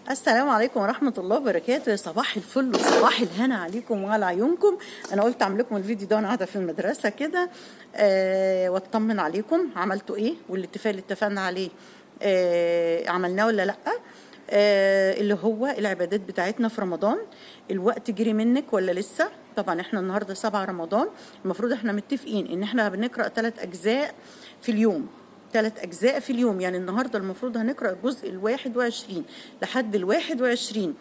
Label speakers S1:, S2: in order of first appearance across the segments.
S1: السلام عليكم ورحمة الله وبركاته. صباح الفل وصباح الهنا عليكم وعلى عيونكم. أنا قلت أعمل لكم الفيديو ده وأنا قاعدة في المدرسة كده واطمن عليكم عملتوا إيه، والاتفاق اللي اتفقنا عليه عملناه ولا لأ. اللي هو العبادات بتاعتنا في رمضان، الوقت جري منك ولا لسه؟ طبعا احنا النهارده 7 رمضان، المفروض احنا متفقين ان احنا بنقرأ 3 أجزاء في اليوم، 3 أجزاء في اليوم. يعني النهارده المفروض هنقرأ الجزء 21 لحد 21.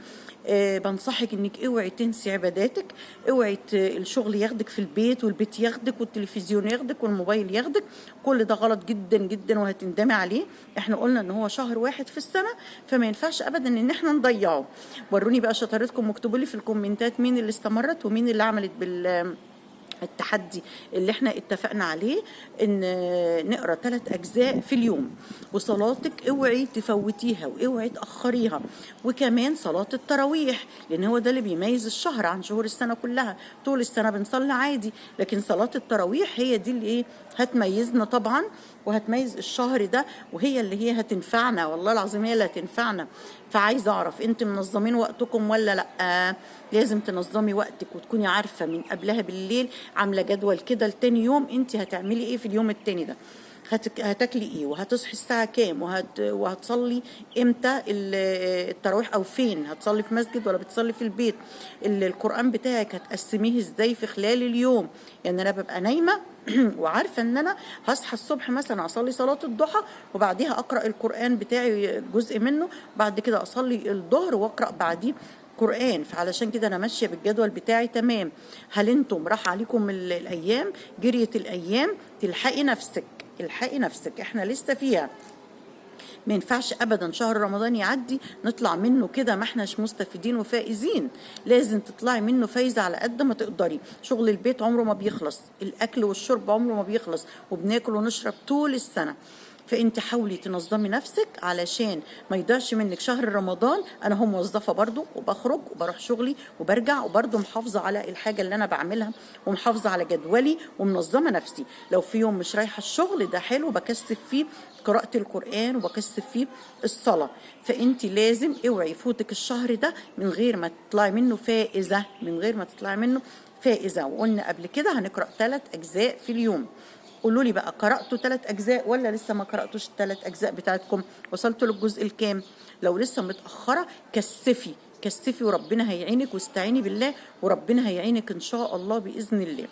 S1: بنصحك انك اوعي تنسي عباداتك، اوعي الشغل ياخدك في البيت والبيت ياخدك والتلفزيون ياخدك والموبايل ياخدك، كل ده غلط جدا جدا وهتندمي عليه. احنا قلنا ان هو شهر واحد في السنة، فما ينفعش ابدا ان احنا نضيعه. وروني بقى شطارتكم واكتبوا لي في الكومنتات مين اللي استمرت ومين اللي عملت التحدي اللي احنا اتفقنا عليه، ان نقرا 3 أجزاء في اليوم. وصلاتك اوعي تفوتيها واوعي تاخريها، وكمان صلاه التراويح، لان هو ده اللي بيميز الشهر عن شهور السنه كلها. طول السنه بنصلي عادي، لكن صلاه التراويح هي دي اللي هتميزنا طبعا، وهتميز الشهر ده، وهي اللي هتنفعنا، والله العظيم هي اللي هتنفعنا. فعايزه اعرف انت منظمين وقتكم ولا لا؟ لازم تنظمي وقتك وتكوني عارفه من قبلها بالليل، عامله جدول كده لتاني يوم انت هتعملي ايه في اليوم التاني ده، هتاكلي ايه، وهتصحي الساعه كام، وهتصلي امتى التراويح، او فين هتصلي، في مسجد ولا بتصلي في البيت، القران بتاعك هتقسميه ازاي في خلال اليوم. يعني انا ببقى نايمه وعارفه ان انا هصحى الصبح مثلا اصلي صلاه الضحى، وبعديها اقرا القران بتاعي جزء منه، بعد كده اصلي الظهر واقرا بعديه قرآن. فعلشان كده انا ماشيه بالجدول بتاعي تمام. هل انتم راح عليكم الايام، جريت الايام؟ تلحقي نفسك، الحقي نفسك، احنا لسه فيها. ما ينفعش ابدا شهر رمضان يعدي نطلع منه كده ما احناش مستفيدين وفائزين. لازم تطلعي منه فايزه على قد ما تقدري. شغل البيت عمره ما بيخلص، الاكل والشرب عمره ما بيخلص، وبناكل ونشرب طول السنه. فانت حاولي تنظمي نفسك علشان ما يضيعش منك شهر رمضان. انا هم موظفه برضو، وبخرج وبروح شغلي وبرجع، وبرضو محافظه على الحاجه اللي انا بعملها، ومحافظه على جدولي، ومنظمه نفسي. لو في يوم مش رايحه الشغل ده حلو، بكثف فيه قراءة القرآن وبكثف فيه الصلاة. فانت لازم اوعي يفوتك الشهر ده من غير ما تطلعي منه فائزة، من غير ما تطلعي منه فائزة. وقلنا قبل كده هنقرأ 3 أجزاء في اليوم. قولوا لي بقى، قرأتوا 3 أجزاء ولا لسه ما قرأتوش ال3 أجزاء بتاعتكم؟ وصلتوا للجزء الكام؟ لو لسه متأخرة كثفي كثفي، وربنا هيعينك، واستعيني بالله وربنا هيعينك إن شاء الله بإذن الله.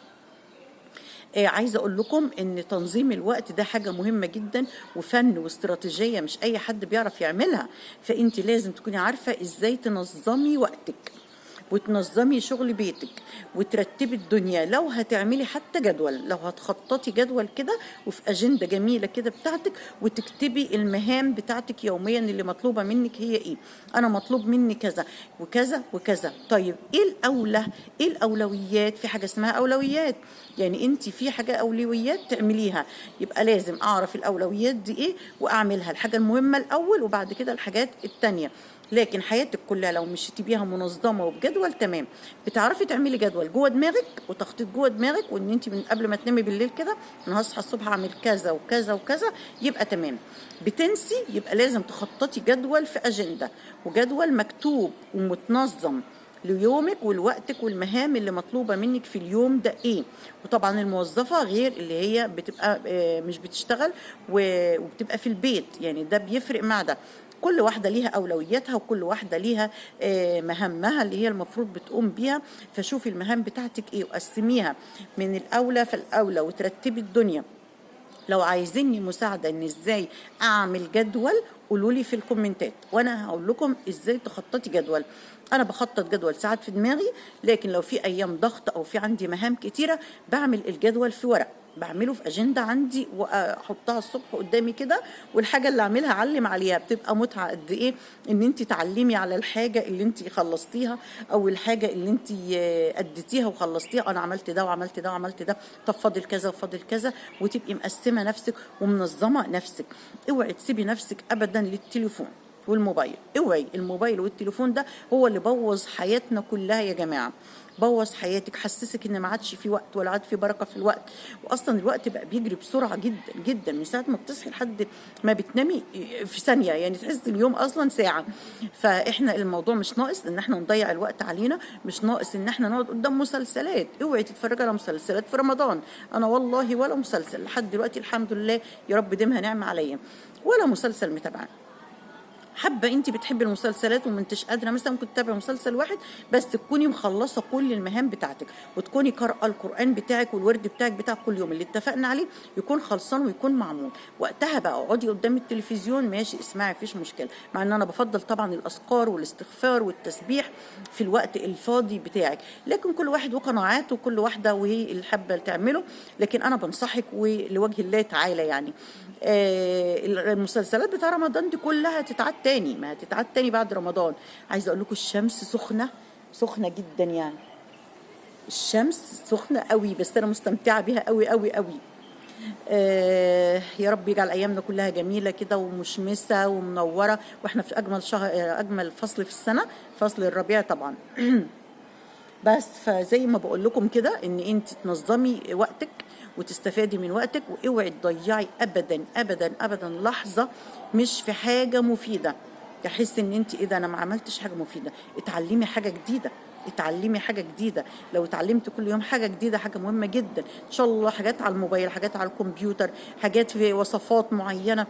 S1: عايزه اقول لكم ان تنظيم الوقت ده حاجه مهمه جدا، وفن واستراتيجيه مش اي حد بيعرف يعملها. فانت لازم تكوني عارفه ازاي تنظمي وقتك، وتنظمي شغل بيتك، وترتبي الدنيا. لو هتعملي حتى جدول، لو هتخططي جدول كده وفي أجندة جميلة كده بتاعتك، وتكتبي المهام بتاعتك يوميا اللي مطلوبة منك هي ايه. انا مطلوب مني كذا وكذا وكذا. طيب ايه الاولى، ايه الاولويات؟ في حاجة اسمها اولويات، يعني انت في حاجة اولويات تعمليها، يبقى لازم اعرف الاولويات دي ايه واعملها، الحاجة المهمة الاول وبعد كده الحاجات التانية. لكن حياتك كلها لو مشيتي بيها منظمه وبجدول تمام، بتعرفي تعملي جدول جوه دماغك وتخطيط جوه دماغك، وان انت من قبل ما تنامي بالليل كده انا هصحى الصبح اعمل كذا وكذا وكذا، يبقى تمام. بتنسي، يبقى لازم تخططي جدول في اجنده، وجدول مكتوب ومتنظم ليومك ولوقتك والمهام اللي مطلوبه منك في اليوم ده ايه. وطبعا الموظفه غير اللي هي بتبقى مش بتشتغل وبتبقى في البيت، يعني ده بيفرق مع ده. كل واحدة ليها أولوياتها، وكل واحدة ليها مهامها اللي هي المفروض بتقوم بيها. فشوفي المهام بتاعتك ايه وقسميها من الأولى فالأولى، وترتبي الدنيا. لو عايزيني مساعدة ان ازاي اعمل جدول، قولوا لي في الكومنتات وانا هقول لكم ازاي تخططي جدول. انا بخطط جدول ساعات في دماغي، لكن لو في ايام ضغط او في عندي مهام كتيرة بعمل الجدول في ورق، بعمله في اجنده عندي واحطها الصبح قدامي كده. والحاجه اللي اعملها اعلم عليها، بتبقى متعه قد ايه ان انت تعلمي على الحاجه اللي انت خلصتيها، او الحاجه اللي انت اديتيها وخلصتيها. انا عملت ده وعملت ده وعملت ده، طب فاضل كذا وفاضل كذا، وتبقي مقسمه نفسك ومنظمه نفسك. اوعي تسيبي نفسك ابدا للتليفون، والموبايل. اوعي الموبايل والتليفون ده هو اللي بوظ حياتنا كلها يا جماعه، بوظ حياتك، حسسك ان ما عادش في وقت ولا عاد في بركه في الوقت. واصلا الوقت بقى بيجري بسرعه جدا جدا، من ساعه ما بتصحي لحد ما بتنامي في ثانيه، يعني تحس اليوم اصلا ساعه. فاحنا الموضوع مش ناقص ان احنا نضيع الوقت علينا، مش ناقص ان احنا نقعد قدام مسلسلات. اوعي تتفرجي على مسلسلات في رمضان. انا والله ولا مسلسل لحد دلوقتي الحمد لله، يا رب ديمها نعمه عليا، ولا مسلسل متابعه. حابه انت بتحبي المسلسلات وما انتش قادره مثلا ممكن تتابعي مسلسل واحد بس تكوني مخلصه كل المهام بتاعتك، وتكوني قارئه القران بتاعك والورد بتاعك بتاع كل يوم اللي اتفقنا عليه يكون خلصان ويكون معمول. وقتها بقى اقعدي قدام التلفزيون ماشي اسمعي مفيش مشكله، مع ان انا بفضل طبعا الاذكار والاستغفار والتسبيح في الوقت الفاضي بتاعك، لكن كل واحد وقناعاته وكل واحده وهي اللي حابه تعمله. لكن انا بنصحك ولوجه الله تعالى يعني المسلسلات بتاع رمضان دي كلها تتعاد تاني، ما هتتعاد تاني بعد رمضان. عايزه اقول لكم الشمس سخنه سخنه جدا، يعني الشمس سخنه قوي، بس انا مستمتعه بيها قوي قوي قوي. يا رب يجعل ايامنا كلها جميله كده ومشمسه ومنوره، واحنا في اجمل شهر، اجمل فصل في السنه، فصل الربيع طبعا. بس فزي ما بقول لكم كده ان انت تنظمي وقتك وتستفادي من وقتك، واوعي تضيعي ابدا ابدا ابدا لحظه مش في حاجه مفيده. تحس ان انت اذا انا ما عملتش حاجه مفيده. اتعلمي حاجه جديده، اتعلمي حاجه جديده. لو اتعلمت كل يوم حاجه جديده حاجه مهمه جدا ان شاء الله، حاجات على الموبايل، حاجات على الكمبيوتر، حاجات في وصفات معينه.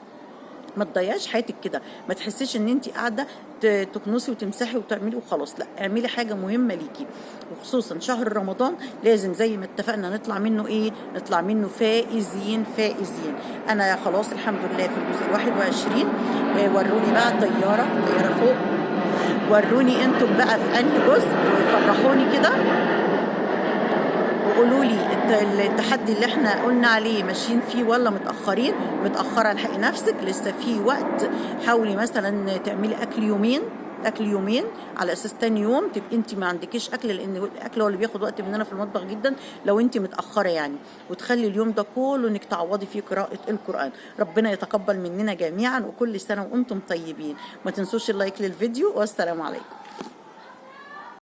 S1: ما تضيعيش حياتك كده، ما تحسيش ان انت قاعده تكنسي وتمسحي وتعملي وخلاص، لا اعملي حاجه مهمه ليكي. وخصوصا شهر رمضان لازم زي ما اتفقنا نطلع منه ايه، نطلع منه فائزين فائزين. انا خلاص الحمد لله في الجزء 21. وروني بقى الطياره فوق، وروني انتم بقى في انهي جزء وفرحوني كده، وقولوا لي التحدي اللي احنا قلنا عليه ماشيين فيه ولا متأخرين. متأخرة الحقي نفسك، لسه في وقت. حاولي مثلا تعملي اكل يومين على اساس تاني يوم تبقي انت ما عندكيش اكل، لان الاكل هو اللي بياخد وقت مننا في المطبخ جدا لو انت متاخره يعني. وتخلي اليوم ده كله انك تعوضي فيه قراءه القران. ربنا يتقبل مننا جميعا، وكل سنه وانتم طيبين. ما تنسوش اللايك للفيديو، والسلام عليكم.